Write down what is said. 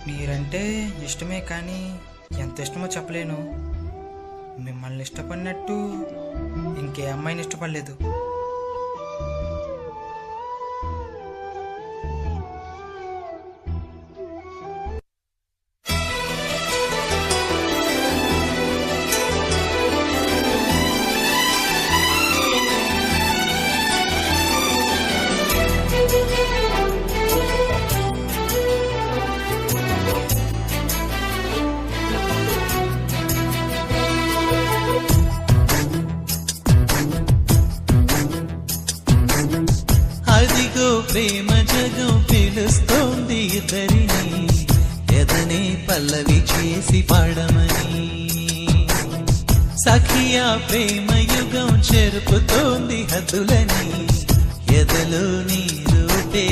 మీరంటే ఇష్టమే కానీ ఎంత ఇష్టమో చెప్పలేను. మిమ్మల్ని ఇష్టపడినట్టు ఇంకే అమ్మాయిని ఇష్టపడలేదు. అదిగో ప్రేమ జగం పిలుస్తోంది ఇద్దరిని, ఎదనే పల్లవి చేసి పాడమని. సఖియా ప్రేమ యుగం చెరుపుతోంది హద్దులని, ఎదలో నీ రూపే